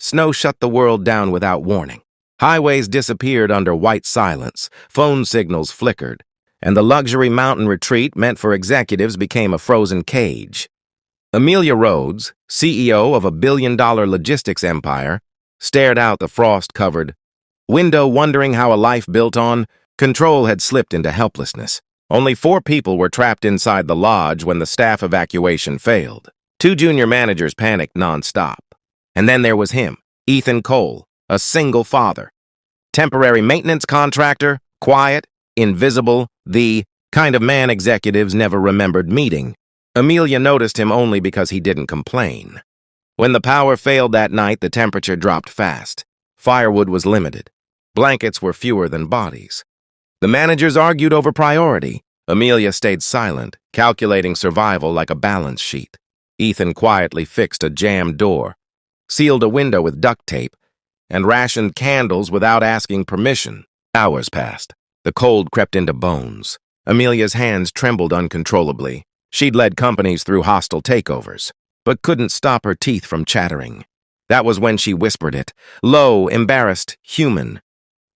Snow shut the world down without warning. Highways disappeared under white silence, phone signals flickered, and the luxury mountain retreat meant for executives became a frozen cage. Amelia Rhodes, CEO of a billion-dollar logistics empire, stared out the frost-covered window wondering how a life built on control had slipped into helplessness. Only 4 people were trapped inside the lodge when the staff evacuation failed. 2 junior managers panicked nonstop. And then there was him, Ethan Cole, a single father. Temporary maintenance contractor, quiet, invisible, the kind of man executives never remembered meeting. Amelia noticed him only because he didn't complain. When the power failed that night, the temperature dropped fast. Firewood was limited. Blankets were fewer than bodies. The managers argued over priority. Amelia stayed silent, calculating survival like a balance sheet. Ethan quietly fixed a jammed door, sealed a window with duct tape, and rationed candles without asking permission. Hours passed. The cold crept into bones. Amelia's hands trembled uncontrollably. She'd led companies through hostile takeovers, but couldn't stop her teeth from chattering. That was when she whispered it, low, embarrassed, human.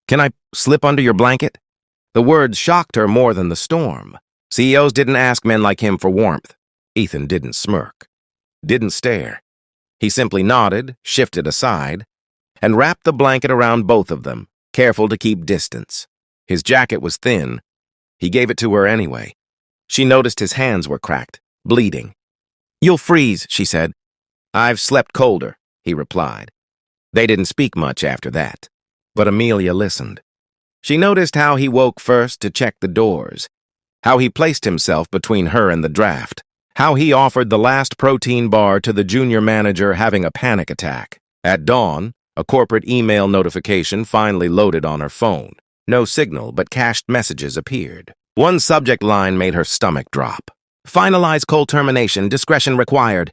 "Can I slip under your blanket?" The words shocked her more than the storm. CEOs didn't ask men like him for warmth. Ethan didn't smirk, didn't stare. He simply nodded, shifted aside, and wrapped the blanket around both of them, careful to keep distance. His jacket was thin. He gave it to her anyway. She noticed his hands were cracked, bleeding. "You'll freeze," she said. "I've slept colder," he replied. They didn't speak much after that, but Amelia listened. She noticed how he woke first to check the doors, how he placed himself between her and the draft, how he offered the last protein bar to the junior manager having a panic attack. At dawn, a corporate email notification finally loaded on her phone. No signal, but cached messages appeared. One subject line made her stomach drop. "Finalize Cole termination, discretion required."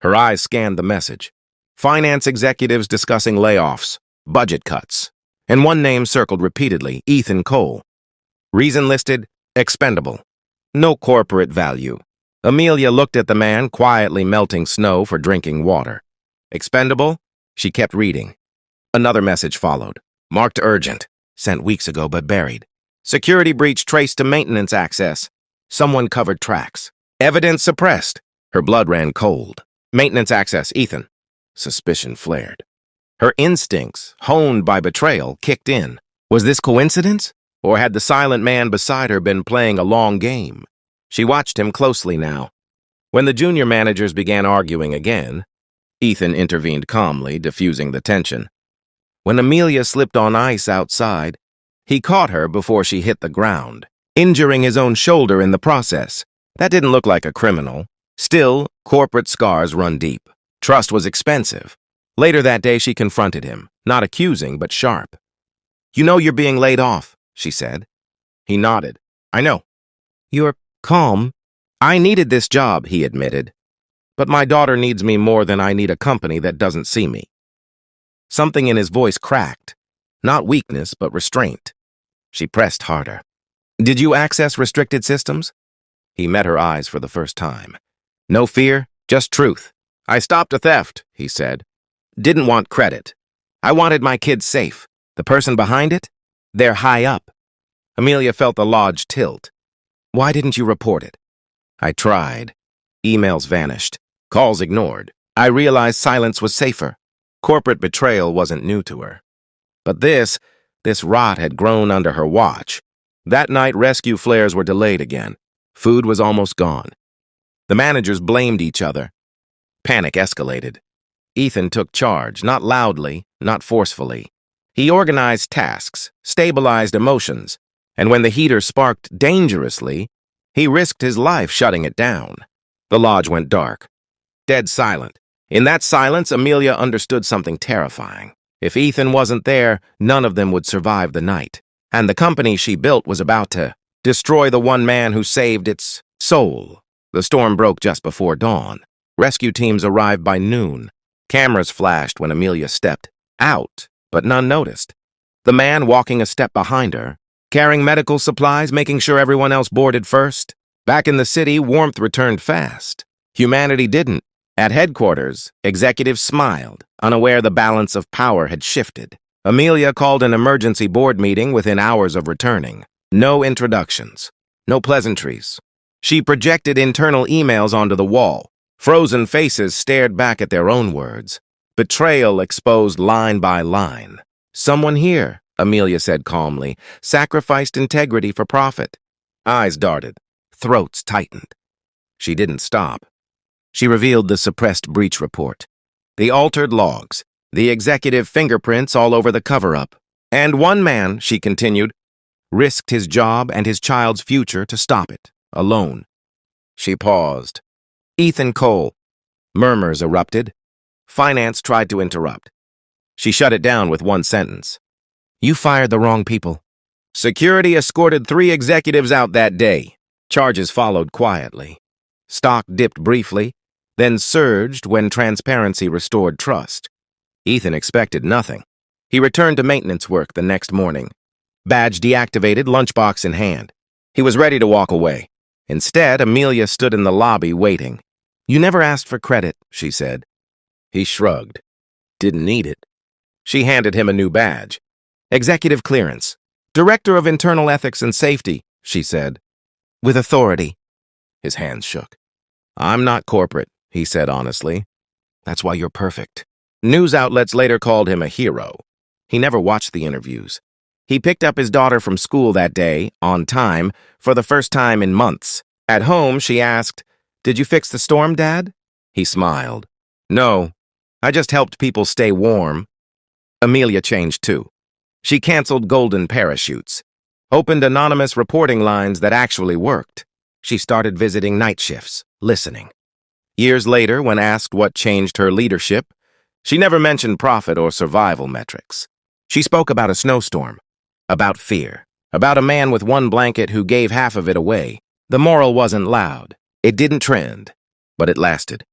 Her eyes scanned the message. Finance executives discussing layoffs, budget cuts, and one name circled repeatedly, Ethan Cole. Reason listed, expendable. No corporate value. Amelia looked at the man quietly melting snow for drinking water. Expendable? She kept reading. Another message followed. Marked urgent. Sent weeks ago but buried. Security breach traced to maintenance access. Someone covered tracks. Evidence suppressed. Her blood ran cold. Maintenance access, Ethan. Suspicion flared. Her instincts, honed by betrayal, kicked in. Was this coincidence? Or had the silent man beside her been playing a long game? She watched him closely now. When the junior managers began arguing again, Ethan intervened calmly, diffusing the tension. When Amelia slipped on ice outside, he caught her before she hit the ground, injuring his own shoulder in the process. That didn't look like a criminal. Still, corporate scars run deep. Trust was expensive. Later that day, she confronted him, not accusing, but sharp. "You know you're being laid off," she said. He nodded. "I know." "You're calm." "I needed this job," he admitted. "But my daughter needs me more than I need a company that doesn't see me." Something in his voice cracked. Not weakness, but restraint. She pressed harder. "Did you access restricted systems?" He met her eyes for the first time. No fear, just truth. "I stopped a theft," he said. "Didn't want credit. I wanted my kids safe. The person behind it? They're high up." Amelia felt the lodge tilt. "Why didn't you report it?" "I tried. Emails vanished. Calls ignored. I realized silence was safer. Corporate betrayal wasn't new to her. But this rot had grown under her watch. That night, rescue flares were delayed again. Food was almost gone. The managers blamed each other. Panic escalated. Ethan took charge, not loudly, not forcefully. He organized tasks, stabilized emotions, and when the heater sparked dangerously, he risked his life shutting it down. The lodge went dark. Dead silent. In that silence, Amelia understood something terrifying. If Ethan wasn't there, none of them would survive the night. And the company she built was about to destroy the one man who saved its soul. The storm broke just before dawn. Rescue teams arrived by noon. Cameras flashed when Amelia stepped out, but none noticed. The man walking a step behind her, carrying medical supplies, making sure everyone else boarded first. Back in the city, warmth returned fast. Humanity didn't. At headquarters, executives smiled, unaware the balance of power had shifted. Amelia called an emergency board meeting within hours of returning. No introductions, no pleasantries. She projected internal emails onto the wall. Frozen faces stared back at their own words. Betrayal exposed line by line. Someone here, Amelia said calmly, sacrificed integrity for profit. Eyes darted, throats tightened. She didn't stop. She revealed the suppressed breach report, the altered logs, the executive fingerprints all over the cover-up. And one man, she continued, risked his job and his child's future to stop it, alone. She paused. Ethan Cole. Murmurs erupted. Finance tried to interrupt. She shut it down with one sentence. You fired the wrong people. Security escorted 3 executives out that day. Charges followed quietly. Stock dipped briefly, then surged when transparency restored trust. Ethan expected nothing. He returned to maintenance work the next morning. Badge deactivated, lunchbox in hand. He was ready to walk away. Instead, Amelia stood in the lobby waiting. You never asked for credit, she said. He shrugged. Didn't need it. She handed him a new badge. Executive clearance. Director of Internal Ethics and Safety, she said. With authority. His hands shook. I'm not corporate, he said honestly. That's why you're perfect. News outlets later called him a hero. He never watched the interviews. He picked up his daughter from school that day, on time, for the first time in months. At home, she asked, Did you fix the storm, Dad? He smiled. No, I just helped people stay warm. Amelia changed too. She canceled golden parachutes, opened anonymous reporting lines that actually worked. She started visiting night shifts, listening. Years later, when asked what changed her leadership, she never mentioned profit or survival metrics. She spoke about a snowstorm, about fear, about a man with one blanket who gave half of it away. The moral wasn't loud. It didn't trend, but it lasted.